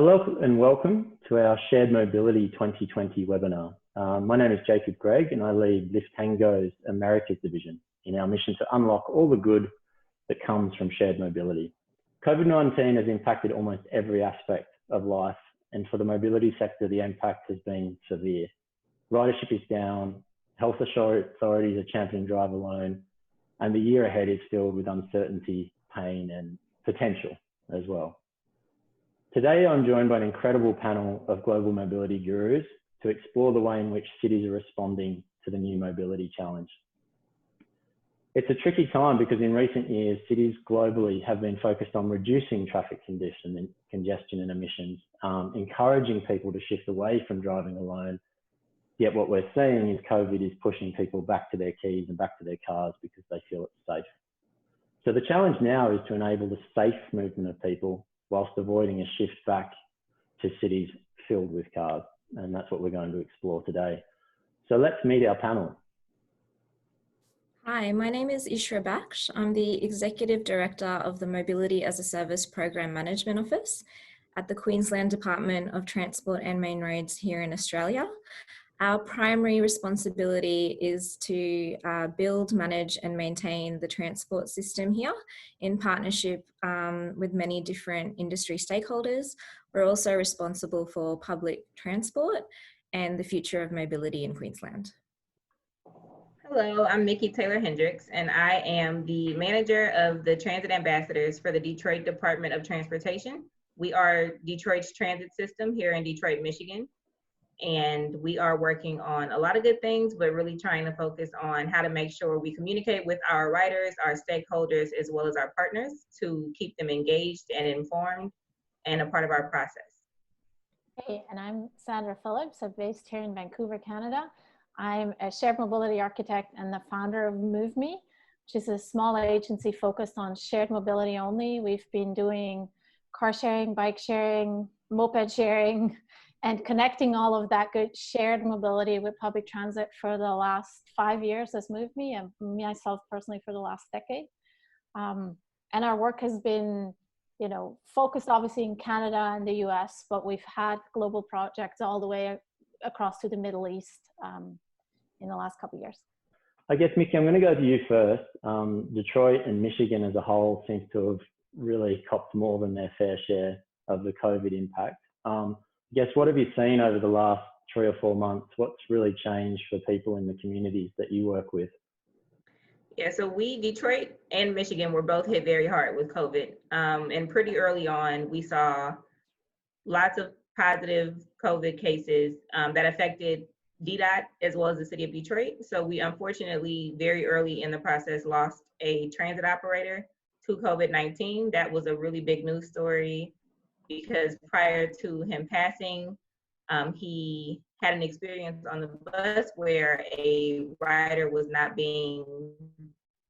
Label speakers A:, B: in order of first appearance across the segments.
A: Hello and welcome to our Shared Mobility 2020 webinar. My name is Jacob Gregg and I lead Liftango's Americas division in our mission to unlock all the good that comes from shared mobility. COVID-19 has impacted almost every aspect of life, and for the mobility sector, the impact has been severe. Ridership is down, health authorities are championing drive alone, and the year ahead is filled with uncertainty, pain, and potential as well. Today, I'm joined by an incredible panel of global mobility gurus to explore the way in which cities are responding to the new mobility challenge. It's a tricky time because in recent years, cities globally have been focused on reducing traffic congestion and emissions, encouraging people to shift away from driving alone. Yet what we're seeing is COVID is pushing people back to their keys and back to their cars because they feel it's safe. So the challenge now is to enable the safe movement of people whilst avoiding a shift back to cities filled with cars. And that's what we're going to explore today. So let's meet our panel.
B: Hi, my name is Ishra Baksh. I'm the Executive Director of the Mobility as a Service Program Management Office at the Queensland Department of Transport and Main Roads here in Australia. Our primary responsibility is to build, manage and maintain the transport system here in partnership with many different industry stakeholders. We're also responsible for public transport and the future of mobility in Queensland.
C: Hello, I'm Nikki Taylor Hendricks, and I am the manager of the Transit Ambassadors for the Detroit Department of Transportation. We are Detroit's transit system here in Detroit, Michigan. And we are working on a lot of good things, but really trying to focus on how to make sure we communicate with our riders, our stakeholders, as well as our partners to keep them engaged and informed and a part of our process.
D: Hey, and I'm Sandra Phillips. I'm based here in Vancouver, Canada. I'm a shared mobility architect and the founder of MoveMe, which is a small agency focused on shared mobility only. We've been doing car sharing, bike sharing, moped sharing, and connecting all of that good shared mobility with public transit for the last 5 years has moved me, and myself personally for the last decade. And our work has been, focused obviously in Canada and the US, but we've had global projects all the way across to the Middle East in the last couple of years.
A: I guess, Mickey, I'm going to go to you first. Detroit and Michigan as a whole seems to have really copped more than their fair share of the COVID impact. I guess, what have you seen over the last 3 or 4 months? What's really changed for people in the communities that you work with?
C: Yeah, so Detroit and Michigan were both hit very hard with COVID. And pretty early on, we saw lots of positive COVID cases that affected DDOT as well as the city of Detroit. So we unfortunately, very early in the process, lost a transit operator to COVID-19. That was a really big news story, because prior to him passing, he had an experience on the bus where a rider was not being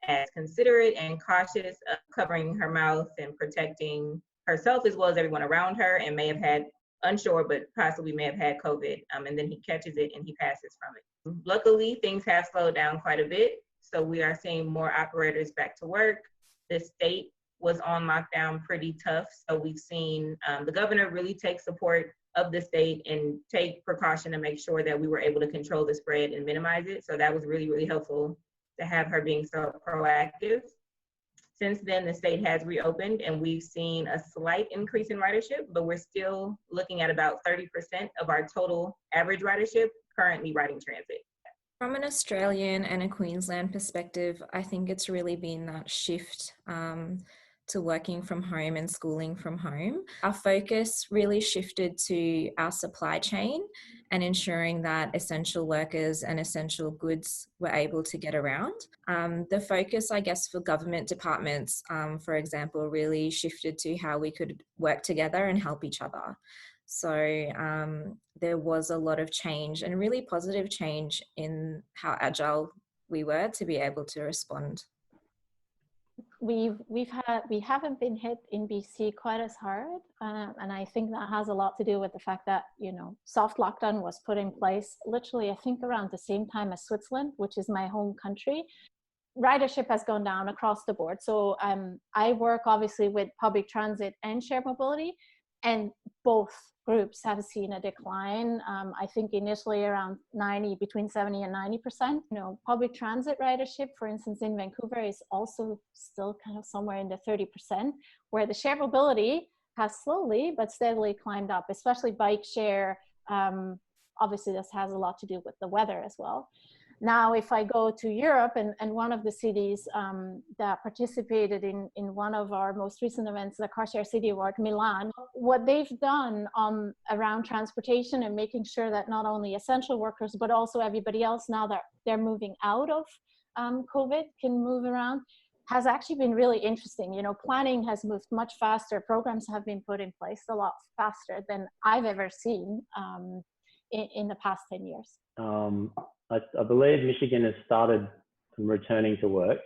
C: as considerate and cautious of covering her mouth and protecting herself as well as everyone around her, and may have had, unsure, but possibly may have had COVID. And then he catches it and he passes from it. Luckily, things have slowed down quite a bit. So we are seeing more operators back to work. The state was on lockdown pretty tough. So we've seen the governor really take support of the state and take precaution to make sure that we were able to control the spread and minimize it. So that was really, really helpful to have her being so proactive. Since then, the state has reopened and we've seen a slight increase in ridership, but we're still looking at about 30% of our total average ridership currently riding transit.
B: From an Australian and a Queensland perspective, I think it's really been that shift to working from home and schooling from home. Our focus really shifted to our supply chain and ensuring that essential workers and essential goods were able to get around. The focus, I guess, for government departments, for example, really shifted to how we could work together and help each other. So there was a lot of change, and really positive change in how agile we were to be able to respond.
D: We haven't been hit in BC quite as hard, and I think that has a lot to do with the fact that soft lockdown was put in place literally I think around the same time as Switzerland, which is my home country. Ridership has gone down across the board. So I work obviously with public transit and shared mobility, And both groups have seen a decline. I think initially around between 70 and 90%. Public transit ridership, for instance, in Vancouver is also still kind of somewhere in the 30%, where the shared mobility has slowly but steadily climbed up, especially bike share. Obviously, this has a lot to do with the weather as well. Now, if I go to Europe and one of the cities that participated in one of our most recent events, the Car Share City Award, Milan, what they've done around transportation and making sure that not only essential workers, but also everybody else, now that they're moving out of COVID, can move around, has actually been really interesting. Planning has moved much faster. Programs have been put in place a lot faster than I've ever seen in the past 10 years.
A: I believe Michigan has started returning to work.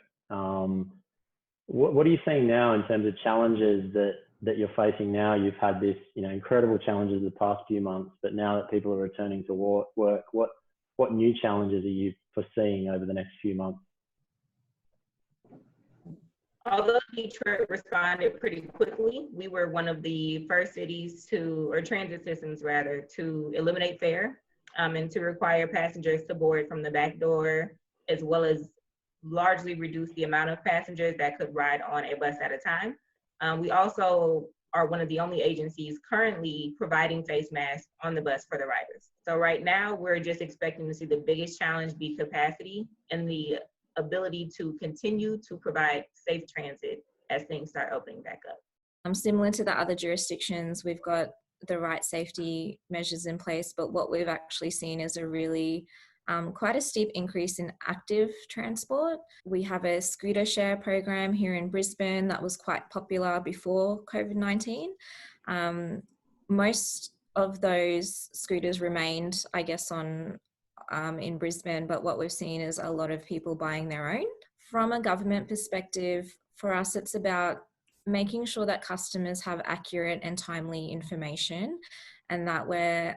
A: What are you seeing now in terms of challenges that you're facing now? You've had this, incredible challenges the past few months, but now that people are returning to work, what new challenges are you foreseeing over the next few months?
C: Although Detroit responded pretty quickly, we were one of the first cities or transit systems rather, to eliminate fare and to require passengers to board from the back door, as well as largely reduce the amount of passengers that could ride on a bus at a time. We also are one of the only agencies currently providing face masks on the bus for the riders. So right now, we're just expecting to see the biggest challenge be capacity and the ability to continue to provide safe transit as things start opening back up.
B: Similar to the other jurisdictions, we've got the right safety measures in place, but what we've actually seen is a really quite a steep increase in active transport. We have a scooter share program here in Brisbane that was quite popular before COVID-19. Most of those scooters remained, I guess, in Brisbane, but what we've seen is a lot of people buying their own. From a government perspective, for us, it's about making sure that customers have accurate and timely information, and that we're,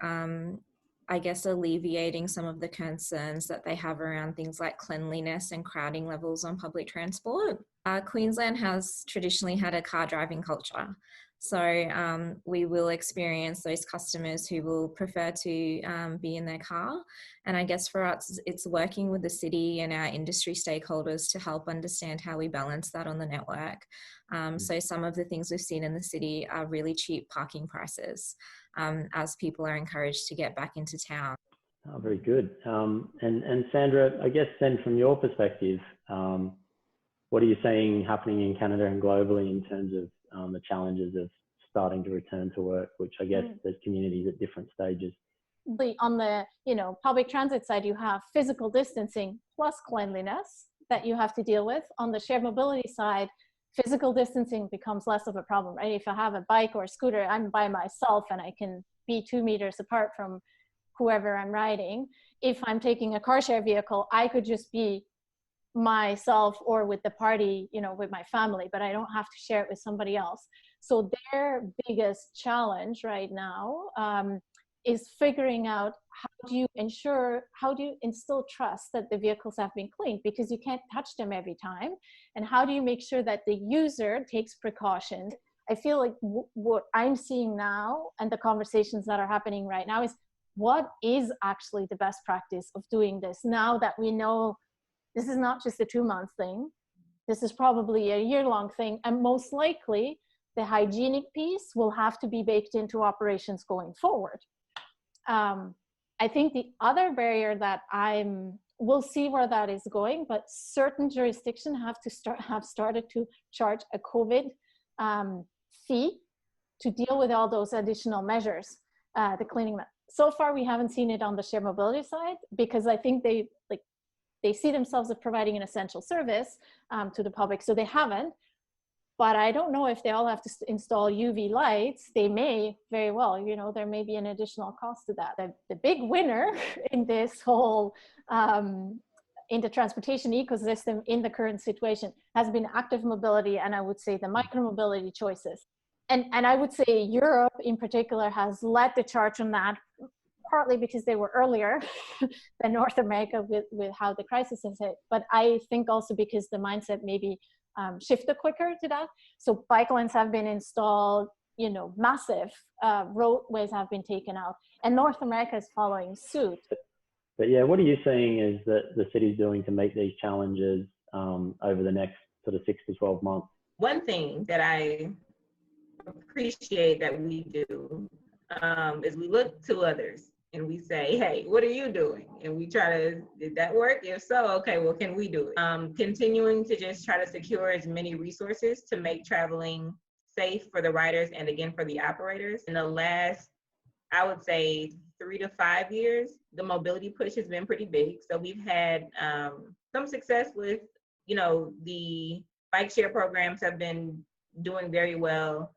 B: I guess, alleviating some of the concerns that they have around things like cleanliness and crowding levels on public transport. Queensland has traditionally had a car driving culture. So we will experience those customers who will prefer to be in their car. And I guess for us, it's working with the city and our industry stakeholders to help understand how we balance that on the network. So some of the things we've seen in the city are really cheap parking prices as people are encouraged to get back into town.
A: Oh, very good. And Sandra, I guess then from your perspective, what are you seeing happening in Canada and globally in terms of the challenges of starting to return to work, which I guess there's communities at different stages?
D: On the public transit side, you have physical distancing plus cleanliness that you have to deal with. On the shared mobility side, physical distancing becomes less of a problem, right? If I have a bike or a scooter, I'm by myself and I can be 2 meters apart from whoever I'm riding. If I'm taking a car share vehicle, I could just be myself or with the party, with my family, but I don't have to share it with somebody else. So their biggest challenge right now is figuring out how do you instill trust that the vehicles have been cleaned, because you can't touch them every time. And how do you make sure that the user takes precautions? I feel like what I'm seeing now and the conversations that are happening right now is what is actually the best practice of doing this now that we know this is not just a 2-month thing. This is probably a year-long thing. And most likely the hygienic piece will have to be baked into operations going forward. I think the other barrier that we'll see where that is going, but certain jurisdictions have started to charge a COVID fee to deal with all those additional measures, the cleaning. So far, we haven't seen it on the shared mobility side, because I think they see themselves as providing an essential service to the public, so they haven't. But I don't know if they all have to install UV lights. They may very well, there may be an additional cost to that. The big winner in this whole, in the transportation ecosystem in the current situation has been active mobility, and I would say the micro-mobility choices. And I would say Europe in particular has led the charge on that, partly because they were earlier than North America with how the crisis has hit. But I think also because the mindset maybe shifted quicker to that. So bike lanes have been installed, massive roadways have been taken out, and North America is following suit.
A: But yeah, what are you seeing is that the city's doing to meet these challenges over the next sort of 6 to 12 months?
C: One thing that I appreciate that we do is we look to others and we say, hey, what are you doing? And we try to, did that work? If so, okay, well, can we do it? Continuing to just try to secure as many resources to make traveling safe for the riders and again for the operators. In the last, I would say 3 to 5 years, the mobility push has been pretty big. So we've had some success with, the bike share programs have been doing very well.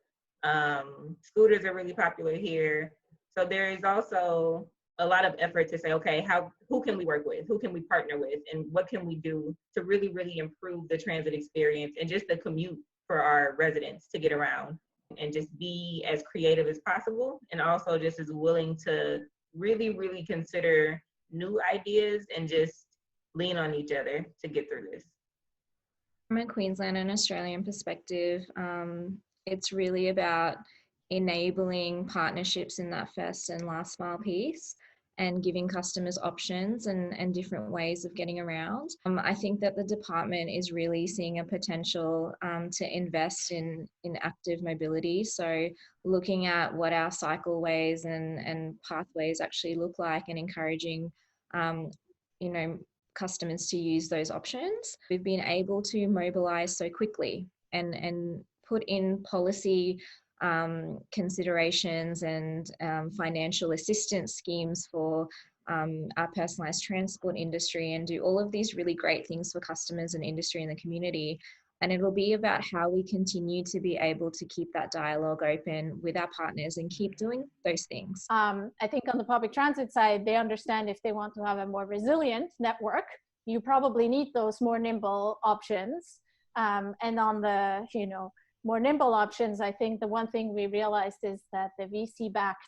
C: Scooters are really popular here. So there is also a lot of effort to say, okay, who can we work with? Who can we partner with? And what can we do to really, really improve the transit experience and just the commute for our residents to get around, and just be as creative as possible, and also just as willing to really, really consider new ideas and just lean on each other to get through this.
B: From a Queensland and Australian perspective, it's really about enabling partnerships in that first and last mile piece and giving customers options and different ways of getting around. I think that the department is really seeing a potential to invest in active mobility. So looking at what our cycleways and pathways actually look like and encouraging, customers to use those options. We've been able to mobilize so quickly and put in policy considerations and financial assistance schemes for our personalized transport industry, and do all of these really great things for customers and industry and the community. And it'll be about how we continue to be able to keep that dialogue open with our partners and keep doing those things.
D: I think on the public transit side, they understand if they want to have a more resilient network, you probably need those more nimble options. And on the, more nimble options, I think the one thing we realized is that the VC-backed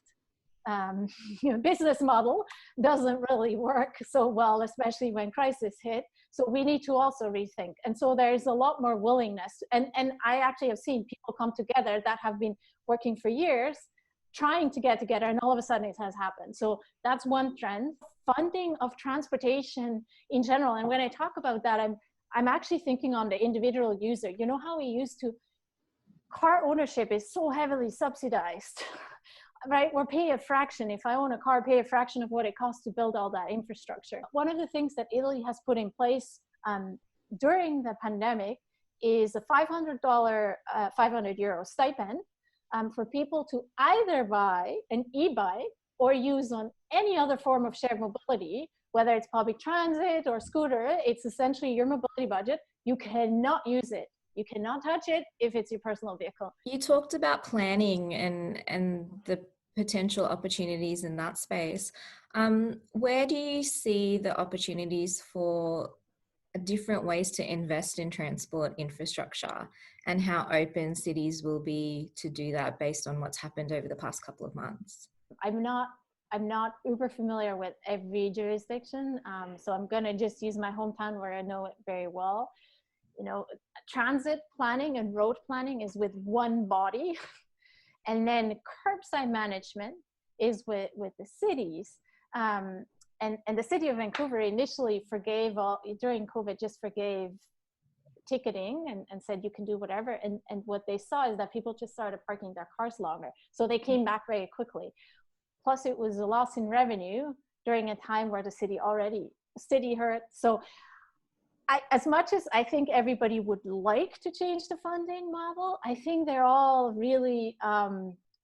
D: business model doesn't really work so well, especially when crisis hit. So we need to also rethink. And so there's a lot more willingness. And I actually have seen people come together that have been working for years, trying to get together, and all of a sudden it has happened. So that's one trend. Funding of transportation in general. And when I talk about that, I'm actually thinking on the individual user. You know how we used to, car ownership is so heavily subsidized, right? We're paying a fraction. If I own a car, pay a fraction of what it costs to build all that infrastructure. One of the things that Italy has put in place during the pandemic is a €500 stipend for people to either buy an e-bike or use on any other form of shared mobility, whether it's public transit or scooter. It's essentially your mobility budget. You cannot use it. You cannot touch it if it's your personal vehicle.
B: You talked about planning and the potential opportunities in that space. Where do you see the opportunities for different ways to invest in transport infrastructure, and how open cities will be to do that based on what's happened over the past couple of months?
D: I'm not uber familiar with every jurisdiction, so I'm going to just use my hometown where I know it very well. Transit planning and road planning is with one body, and then curbside management is with the cities. And the city of Vancouver initially during COVID, just forgave ticketing and said you can do whatever. And what they saw is that people just started parking their cars longer. So they came back very quickly. Plus it was a loss in revenue during a time where the city hurt. So as much as I think everybody would like to change the funding model, I think they're all really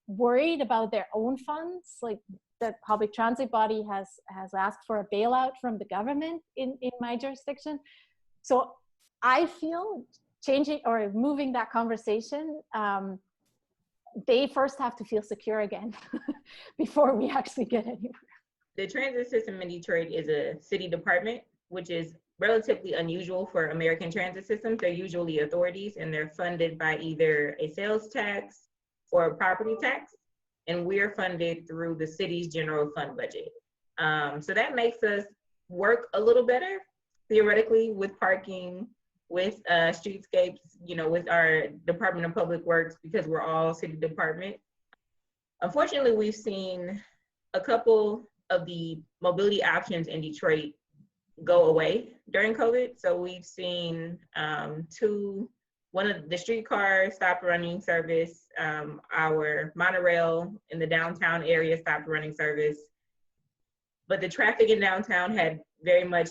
D: worried about their own funds. Like the public transit body has asked for a bailout from the government in my jurisdiction. So I feel changing or moving that conversation, they first have to feel secure again before we actually get anywhere.
C: The transit system in Detroit is a city department, which is relatively unusual for American transit systems. They're usually authorities, and they're funded by either a sales tax or a property tax. And we're funded through the city's general fund budget. So that makes us work a little better, theoretically, with parking with streetscapes, with our Department of Public Works, because we're all city department. Unfortunately, we've seen a couple of the mobility options in Detroit go away during COVID. So we've seen one of the streetcars stopped running service, our monorail in the downtown area stopped running service, but the traffic in downtown had very much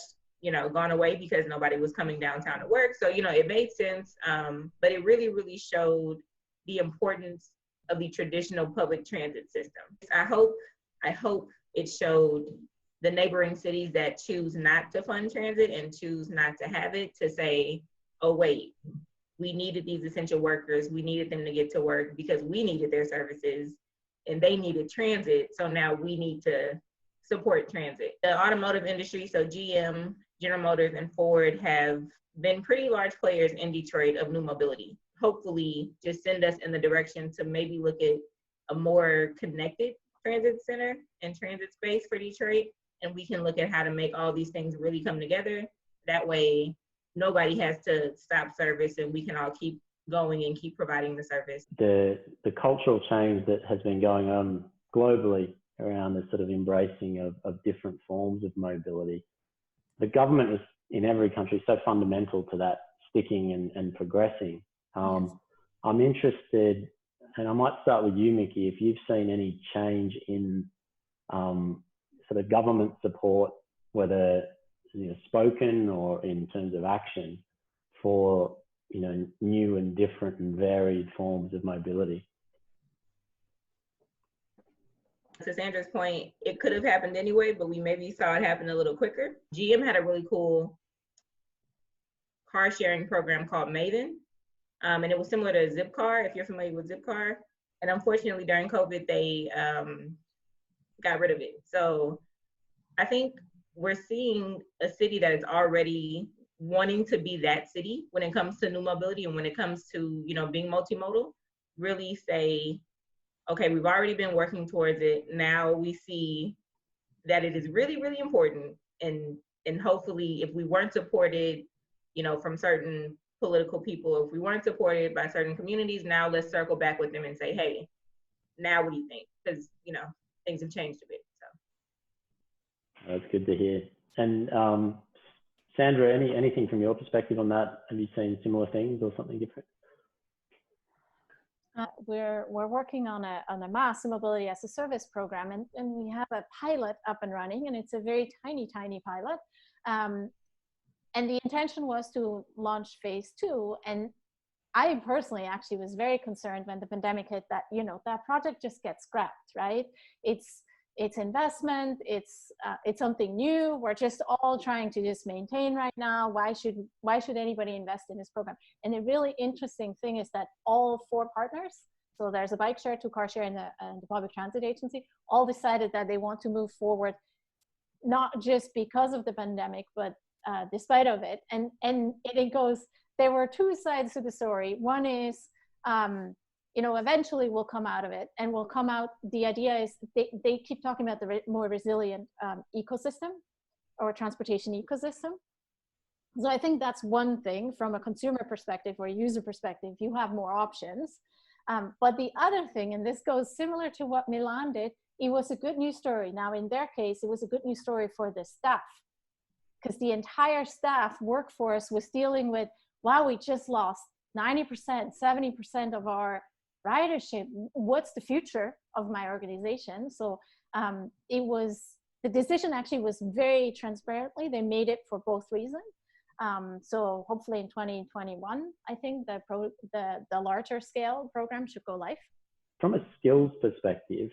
C: gone away because nobody was coming downtown to work. So, it made sense, but it really, really showed the importance of the traditional public transit system. I hope it showed the neighboring cities that choose not to fund transit and choose not to have it to say, oh, wait, we needed these essential workers. We needed them to get to work because we needed their services and they needed transit. So now we need to support transit. The automotive industry, so GM, General Motors, and Ford have been pretty large players in Detroit of new mobility. Hopefully just send us in the direction to maybe look at a more connected transit center and transit space for Detroit. And we can look at how to make all these things really come together. That way, nobody has to stop service and we can all keep going and keep providing the service.
A: The cultural change that has been going on globally around the sort of embracing of different forms of mobility. The government is in every country so fundamental to that sticking and progressing.
B: Yes.
A: I'm interested, and I might start with you, Mickey, if you've seen any change in sort of government support, whether spoken or in terms of action, for new and different and varied forms of mobility.
C: To Sandra's point, it could have happened anyway, but we maybe saw it happen a little quicker. GM had a really cool car sharing program called Maven, and it was similar to Zipcar, if you're familiar with Zipcar. And unfortunately, during COVID, they got rid of it. So I think we're seeing a city that is already wanting to be that city when it comes to new mobility and when it comes to being multimodal, really say, okay, we've already been working towards it. Now we see that it is really, really important. And hopefully if we weren't supported, from certain political people, if we weren't supported by certain communities, now let's circle back with them and say, hey, now what do you think? Because, things have changed a bit. So
A: that's good to hear. And Sandra, anything from your perspective on that? Have you seen similar things or something different?
D: We're working on a mass mobility as a service program, and we have a pilot up and running, and it's a very tiny pilot. And the intention was to launch phase 2. And I personally actually was very concerned when the pandemic hit that, that project just gets scrapped, right? It's investment, it's something new. We're just all trying to just maintain right now. Why should anybody invest in this program? And the really interesting thing is that all 4 partners, so there's a bike share, 2 car share, and the public transit agency, all decided that they want to move forward, not just because of the pandemic, but despite of it. And it goes, there were 2 sides to the story. One is, eventually we'll come out of it, and we'll come out. The idea is they keep talking about the more resilient ecosystem or transportation ecosystem. So I think that's one thing from a consumer perspective or a user perspective, you have more options. But the other thing, and this goes similar to what Milan did, it was a good news story. Now in their case, it was a good news story for the staff, because the entire staff workforce was dealing with, wow, we just lost 90%, 70% of our ridership. What's the future of my organization? So the decision actually was very transparently. They made it for both reasons. So hopefully in 2021, I think the larger scale program should go live.
A: From a skills perspective,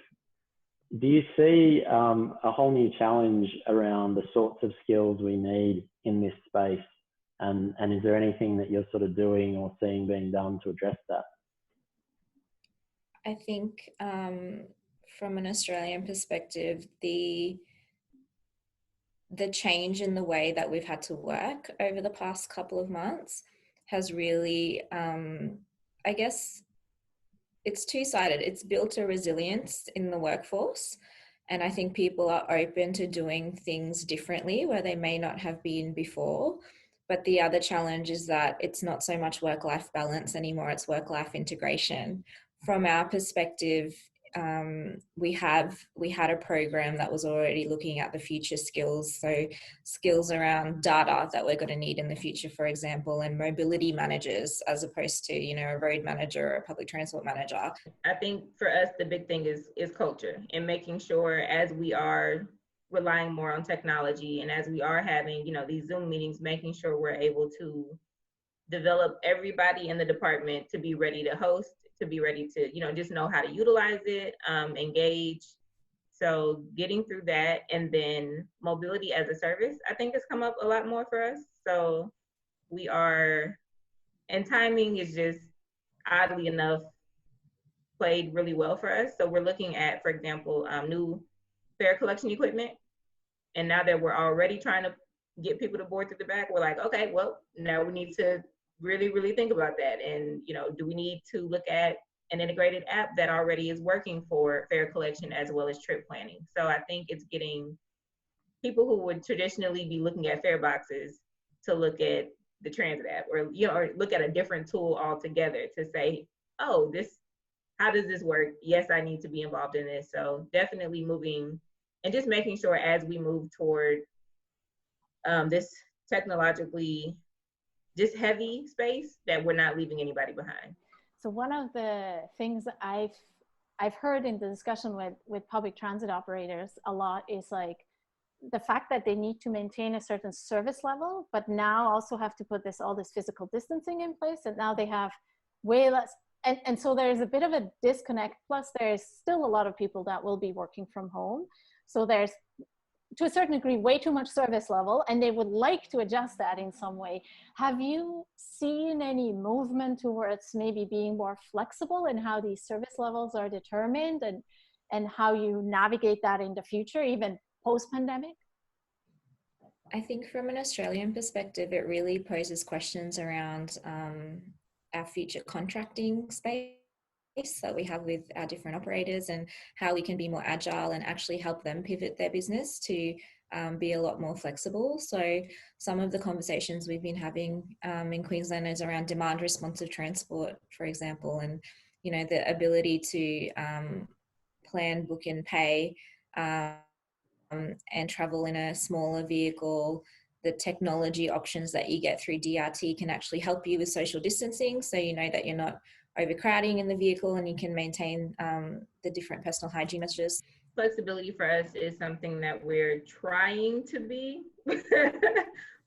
A: do you see a whole new challenge around the sorts of skills we need in this space? And is there anything that you're sort of doing or seeing being done to address that?
B: I think from an Australian perspective, the change in the way that we've had to work over the past couple of months has really, I guess, it's two-sided. It's built a resilience in the workforce, and I think people are open to doing things differently where they may not have been before. But the other challenge is that it's not so much work-life balance anymore, it's work-life integration. From our perspective, we had a program that was already looking at the future skills, so skills around data that we're going to need in the future, for example, and mobility managers as opposed to, you know, a road manager or a public transport manager.
C: I think for us the big thing is culture, and making sure as we are relying more on technology and as we are having, you know, these Zoom meetings, making sure we're able to develop everybody in the department to be ready to host, to be ready to, you know, just know how to utilize it, engage. So getting through that, and then mobility as a service, I think has come up a lot more for us. So we are, and timing is just oddly enough played really well for us. So we're looking at, for example, new fare collection equipment. And now that we're already trying to get people to board through the back, we're like, okay, well, now we need to really, really think about that. And, you know, do we need to look at an integrated app that already is working for fare collection as well as trip planning? So I think it's getting people who would traditionally be looking at fare boxes to look at the transit app, or, you know, or look at a different tool altogether to say, oh, this, how does this work? Yes, I need to be involved in this. So definitely moving and just making sure as we move toward this technologically just heavy space that we're not leaving anybody behind.
D: So one of the things I've heard in the discussion with public transit operators a lot is like the fact that they need to maintain a certain service level, but now also have to put all this physical distancing in place, and now they have way less. And so there's a bit of a disconnect. Plus, there's still a lot of people that will be working from home. So there's, to a certain degree, way too much service level, and they would like to adjust that in some way. Have you seen any movement towards maybe being more flexible in how these service levels are determined, and how you navigate that in the future, even post-pandemic?
B: I think from an Australian perspective, it really poses questions around our future contracting space that we have with our different operators, and how we can be more agile and actually help them pivot their business to be a lot more flexible. So some of the conversations we've been having in Queensland is around demand responsive transport, for example, and, you know, the ability to plan, book and pay and travel in a smaller vehicle. The technology options that you get through DRT can actually help you with social distancing, so you know that you're not overcrowding in the vehicle, and you can maintain the different personal hygiene measures.
C: Flexibility for us is something that we're trying to be,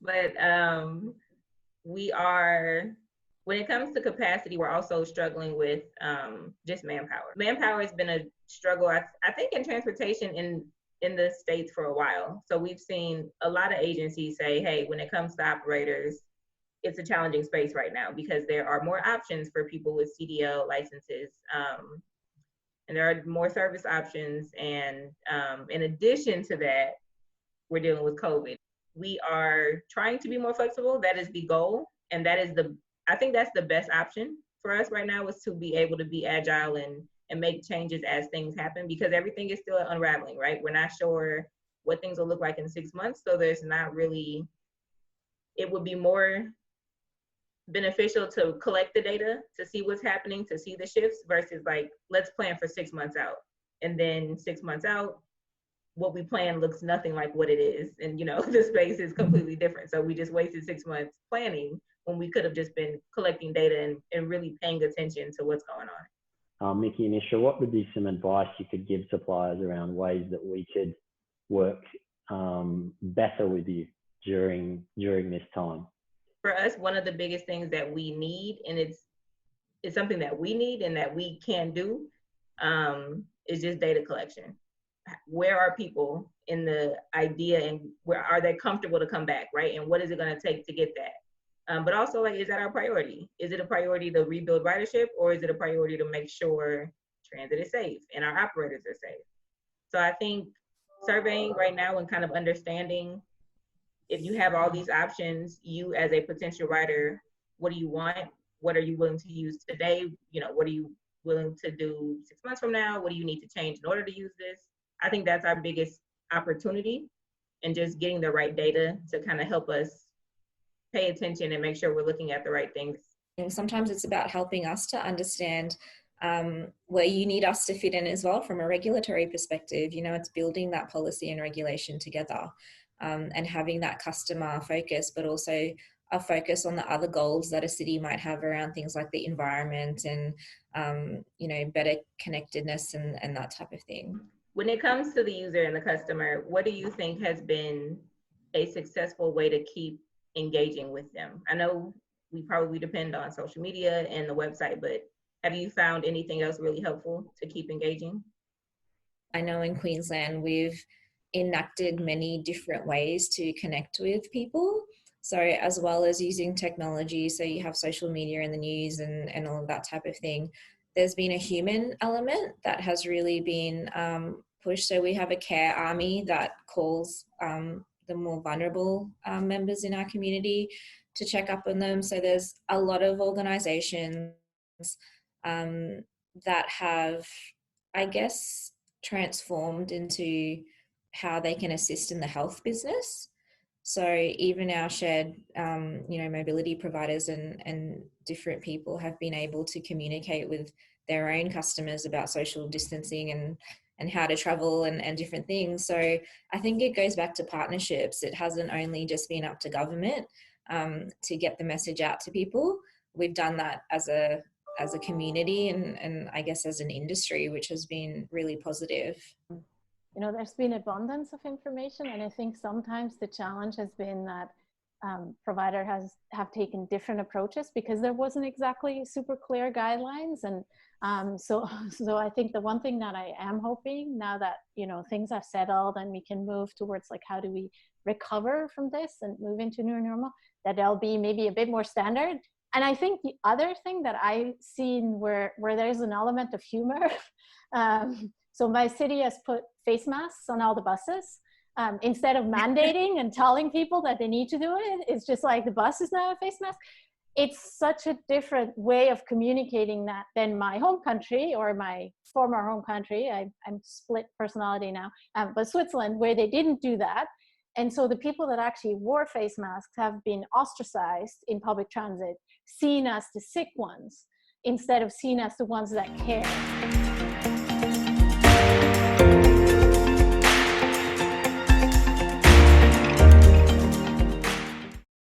C: but we are, when it comes to capacity, we're also struggling with just manpower. Manpower has been a struggle, I think, in transportation in the States for a while. So we've seen a lot of agencies say, hey, when it comes to operators, it's a challenging space right now because there are more options for people with CDL licenses. And there are more service options. And in addition to that, we're dealing with COVID. We are trying to be more flexible. That is the goal. And that is I think that's the best option for us right now, is to be able to be agile and make changes as things happen, because everything is still unraveling, right? We're not sure what things will look like in 6 months. So there's not really, it would be more beneficial to collect the data to see what's happening, to see the shifts, versus like, let's plan for 6 months out. And then 6 months out, what we plan looks nothing like what it is. And, you know, the space is completely different. So we just wasted 6 months planning when we could have just been collecting data and really paying attention to what's going on.
A: Mickey and Isha, what would be some advice you could give suppliers around ways that we could work better with you during this time?
C: For us, one of the biggest things that we need, and it's something that we need and that we can do, is just data collection. Where are people in the idea, and where are they comfortable to come back, right? And what is it going to take to get that? But also, like, is that our priority? Is it a priority to rebuild ridership, or is it a priority to make sure transit is safe and our operators are safe? So I think surveying right now and kind of understanding, if you have all these options, you as a potential rider, what do you want? What are you willing to use today? You know, what are you willing to do 6 months from now? What do you need to change in order to use this? I think that's our biggest opportunity, and just getting the right data to kind of help us pay attention and make sure we're looking at the right things.
B: And sometimes it's about helping us to understand where you need us to fit in as well from a regulatory perspective. You know, it's building that policy and regulation together, and having that customer focus, but also a focus on the other goals that a city might have around things like the environment and, you know, better connectedness and that type of thing.
C: When it comes to the user and the customer, what do you think has been a successful way to keep engaging with them? I know we probably depend on social media and the website, but have you found anything else really helpful to keep engaging?
B: I know in Queensland, we've enacted many different ways to connect with people. So as well as using technology, so you have social media and the news and all of that type of thing, there's been a human element that has really been pushed. So we have a care army that calls the more vulnerable members in our community to check up on them. So there's a lot of organizations that have, I guess, transformed into how they can assist in the health business. So even our shared, you know, mobility providers and different people have been able to communicate with their own customers about social distancing and how to travel and different things. So I think it goes back to partnerships. It hasn't only just been up to government to get the message out to people. We've done that as a community and I guess as an industry, which has been really positive.
D: You know, there's been abundance of information, and I think sometimes the challenge has been that providers have taken different approaches because there wasn't exactly super clear guidelines. And so I think the one thing that I am hoping now that, you know, things have settled and we can move towards like how do we recover from this and move into new normal, that there'll be maybe a bit more standard. And I think the other thing that I've seen where there's an element of humor, so my city has put face masks on all the buses. Instead of mandating and telling people that they need to do it, it's just like the bus is now a face mask. It's such a different way of communicating that than my home country or my former home country. I'm split personality now, but Switzerland, where they didn't do that. And so the people that actually wore face masks have been ostracized in public transit, seen as the sick ones, instead of seen as the ones that care.